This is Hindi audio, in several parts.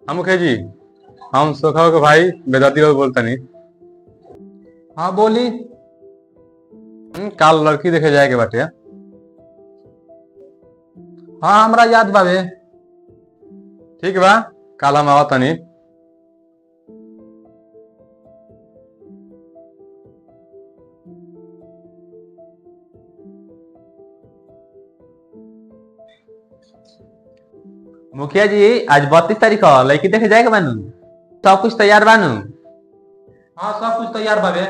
हाँ मुखिया जी, हम सोखा के भाई बेदाती बाबू बोलता नहीं। हाँ बोली। काल लड़की देखे जाए के बाटे। हाँ हमरा याद बावे। ठीक बा, काल हम आवत नहीं। मुखिया जी, आज 32 तारीख हो, लड़की देखे जाएगा बानू। सब कुछ तैयार बानू। हाँ सब कुछ तैयार बावे।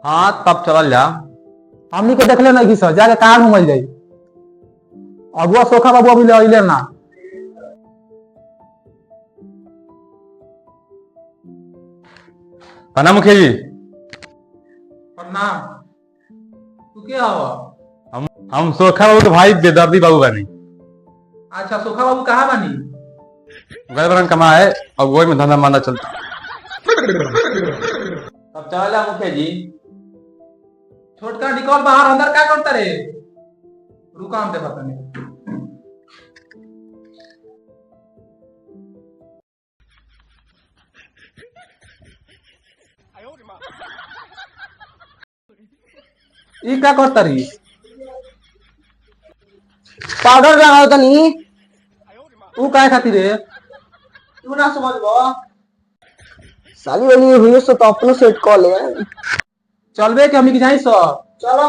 हाँ तब चलल जा। हमनी को देख लेना घिस जाके कहाँ घूमल जाई। अगुआ सोखा बाबू अभी ले ना। प्रणाम मुखिया जी। प्रणाम। तू के हवा? हम सोखा बाबू के भाई बेदर्दी बाबू बानी। अच्छा सोखा बाबू कहाँ बानी? गए बरन कमा है और वही में धंधा मांदा चलता। तब चलल जा मुखिया जी। छोटका निकल बाहर, अंदर क्या करता रे? रुका हम देखा तनी। ई क्या करता रही? पाउडर लगाओ तनी। तू काय खातिर रे? तू ना समझबो। साली वाली हुई सो तो अपनो सेट कर ले। चलबे के हमनी के जाई सो। चलो।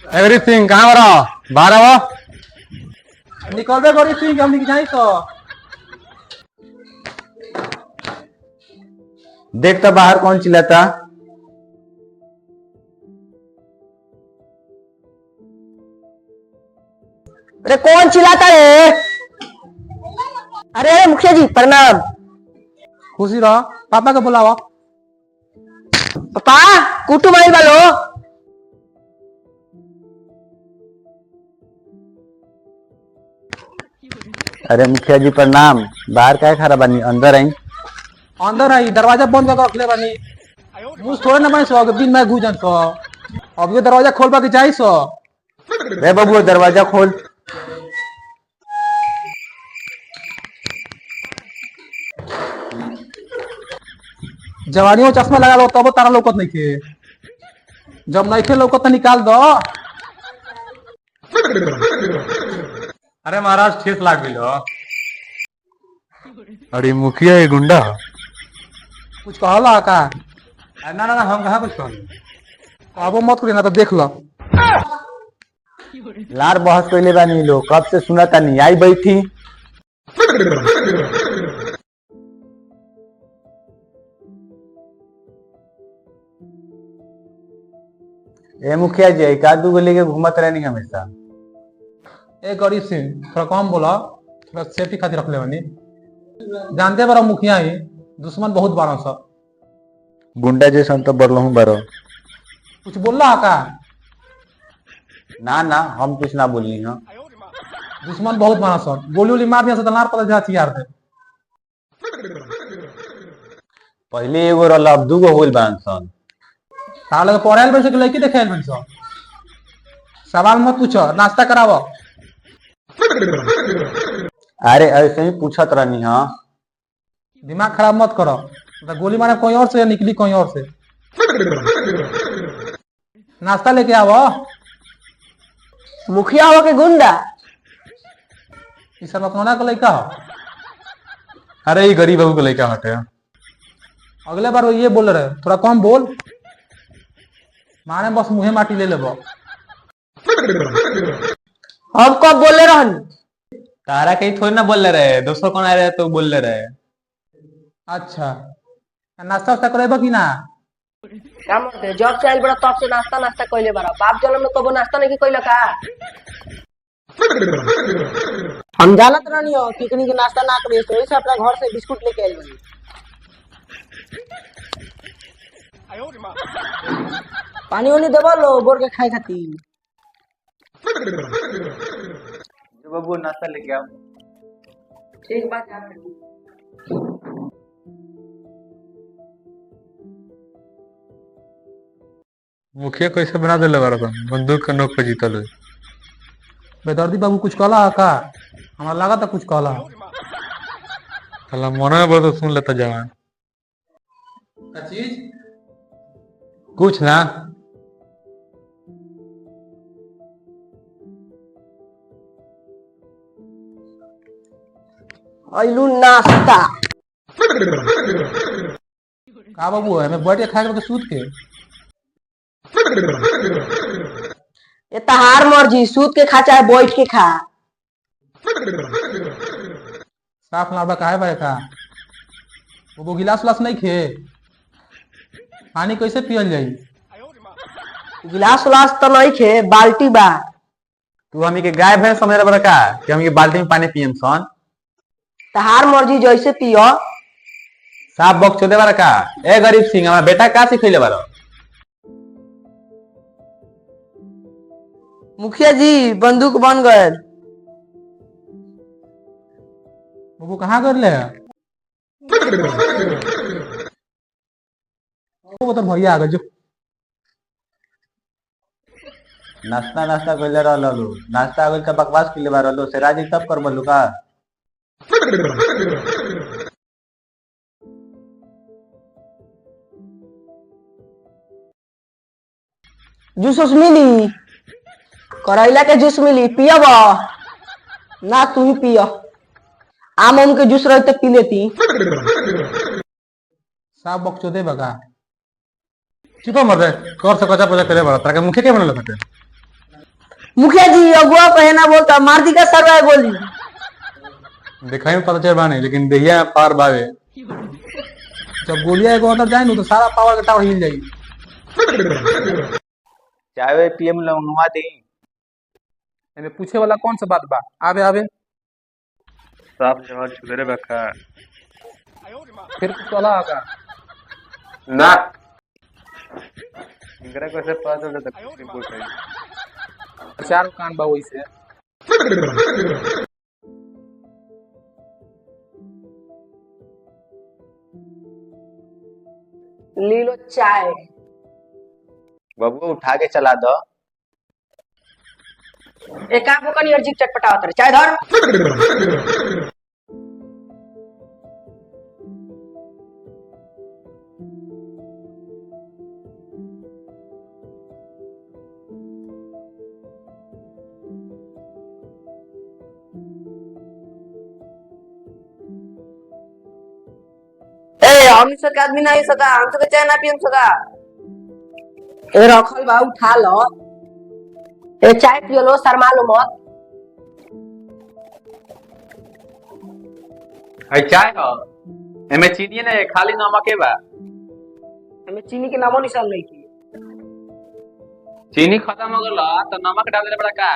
एवरीथिंग कहाँ हो रहा? बाहर आओ। निकलबे करी तू के हमनी के जाई सो। देख तो बाहर कौन चिल्लाता। अरे कौन चिल्लाता रे? अरे मुखिया जी प्रणाम। खुशी रह, पापा के बुलावा। पापा कुटुम आइल बालो। अरे मुखिया जी प्रणाम। बाहर क्या खड़ा बानी, अंदर आई। अंदर आई, दरवाजा बंद करके रख ले बानी। मुझ थोड़े ना बनी सो बिन मैं घुस सो। अब ये दरवाजा खोलबा के जाई सो। रे बाबू दरवाजा खोल। जवानियों चश्मा लगा लो तब तारा लौकत नहीं खे। जब नहीं खे लौकत तो निकाल दो। अरे महाराज ठेस लाग गई। अरे मुखिया ये गुंडा। कुछ कहला का? ना ना ना, हम कहाँ कुछ कहल। अब मत करी ना तो देख लो। लार बहस कैले बानी लो, कब से सुना तानी। आई बैठी। ए मुखिया जी, एक आध दूगो लेके घूमत रहनी हमेशा। ए गरीब सिंह थोड़ा कम बोला, थोड़ा सेफ्टी खातिर रख ले बानी। जानते बड़ा मुखिया ही दुश्मन बहुत बारह सब। गुंडा जैसा तो बरलहू बारो। कुछ बोलला का? ना ना, हम कुछ ना बोलनी है। दुश्मन बहुत बारह सब। गोली उली मार दिया से दलार पता जा हथियार थे। पहले एगो रल, अब दूगो होल बान सन। तारा लगे पढ़ाई बन सके लड़की देखे बन सो। सवाल मत पूछो, नाश्ता करावो। अरे ऐसे ही पूछत रहनी है। दिमाग खराब मत करो, तो गोली मारे कोई और से निकली कोई और से। नाश्ता लेके आवो। मुखिया हो के गुंडा। इस सब अपना का लड़का हो। अरे ये गरीब बाबू के लड़का हटे। अगले बार वो ये बोल रहे थोड़ा कम बोल। माने बस मुहे माटी ले लेबो। हम कब बोले रहन? तारा कहीं थोड़ी ना बोल रहे, दोस्तों कौन आ रहे तो बोल रहे। अच्छा नाश्ता वास्ता करेबा कि ना? काम करते जॉब से आइल बड़ा तब से नाश्ता नाश्ता कइले बारा बाप जन्म में कबो नाश्ता नहीं कइले का हम जानत रहनी हो कि कनी के नाश्ता ना करे तो ऐसे अपना घर से बिस्कुट लेके आइल बनी पानी उनी देबो लो बोर के खाए खातिर जो बाबू नाश्ता लेके आओ। ठीक बात है मुखिया कैसे बना दिले बारा बंदूक के नोक पे जीतल है। बेदर्दी बाबू कुछ कहला का? हमरा लगा था कुछ कहला। साला मन में बोल तो सुन लेता जवान। का चीज? कुछ ना। आइलू नाश्ता का बाबू है मैं बैठ के खाए के सूत के ये तहार मर्जी सूत के खा चाहे बैठ के खा साफ लाबा काहे बारे का? वो गिलास उलास नहीं खे पानी कैसे पियल जाई? गिलास उलास तो नहीं खे बाल्टी बा तू हमी के गाय भैंस समझ रहा का कि हम ये बाल्टी में पानी पियम सन? तहार मर्जी जैसे पियो साफ बक चोदे बारा का? ए गरीब सिंह हमारा बेटा का सिखैले बारो? मुखिया जी बंदूक बन गए वो कहाँ कर ले? वो तो भैया आ गए जो नाश्ता नाश्ता कइले रहलो नाश्ता अगल का बकवास कइले बारो लो से राजी तब कर बोलू का? जूस उस मिली करैला के जूस मिली पियब ना तू ही पिय आम उम के जूस रहते पी लेती साफ बकचोदे बगा चुप मर रे कर से कचा पचा करे बारा ताके मुखिया के बनल खटे। मुखिया जी अगुआ कहे ना बोलता मार दी का सरवा गोली दिखाई में पता चल बानी लेकिन देहिया पार बावे। जब गोलियां एगो अंदर जाए तो सारा पावर का टावर हिल जाई। चाहे पीएम लंगवा दे एमे पूछे वाला कौन सा बात बा? आवे आवे साफ जवाब छुदरे बका फिर कुछ वाला आगा ना इंगरा कैसे पता चल तक बोल रही चार कान बा वही से ले लो चाय बाबू उठा के चला दो। एक आंख को नहीं अर्जी चटपटा होता है चाय धर हम सके आदमी नहीं सका हम सके चाय ना पियम सका ए रखल बा उठा लो ए चाय पियो लो शर्मा लो मत है चाय हो एमे चीनी ने खाली नमक है बा हमें चीनी के नामो निशान नहीं की चीनी खत्म हो गला तो नमक डाल दे बड़ा का?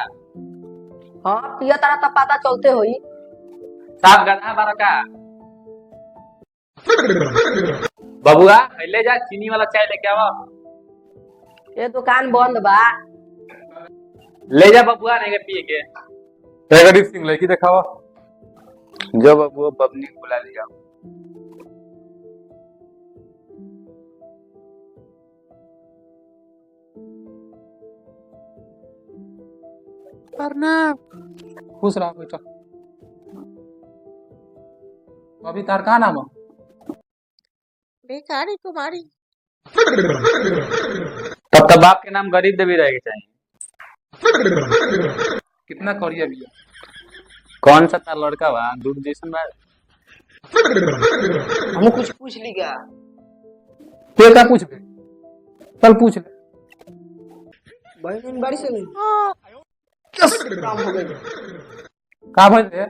हां पिया तारा तो पता चलते होई साफ गधा बारा का? बबुआ ले जा चीनी वाला चाय लेके आओ। ये दुकान बंद बा ले जा बबुआ नहीं के पिए के। ए गरीब सिंह लड़की दिखावा। जो बबुआ बबनी को बुला लिया। खुश रहो बेटा। अभी तार का नाम है? बेकारी कुमारी तब तो बाप के नाम गरीब देवी रहेगा चाहिए। कितना करिया भैया? कौन सा तार लड़का बा दूध जैसन बा? हम कुछ पूछ ली क्या तू क्या पूछ बे? चल पूछ ले। बहन बड़ी से नहीं काम हो गई का भइल रे?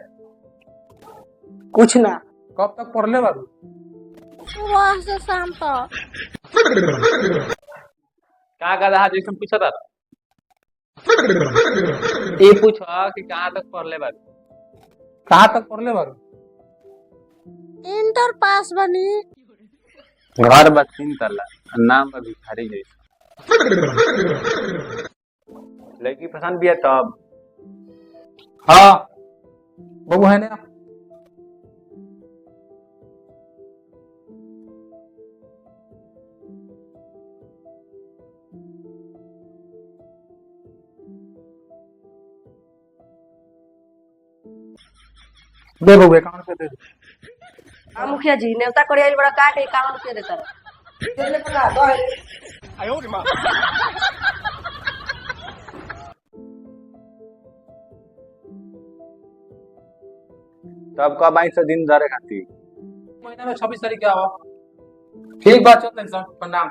कुछ ना कब तक पढ़ले बारू? सुबह से शाम तक। का गधा जैसे पूछा था ये पूछा कि कहाँ तक पढ़ले बारू, कहाँ तक पढ़ले बारू? इंटर पास बनी। घर बा 3 तल्ला, नाम बा भिखारी जैसा। लड़की पसंद भी है तब? हाँ बबू है ना। दे बबू अकाउंट पे दे। हाँ मुखिया जी, नेवता करे आइल बड़ा का के 51 रुपया देता रहा। तब कब आई से दिन धरे खाती? महीना में 26 तारीख के आओ। ठीक बात चल टेंशन प्रणाम।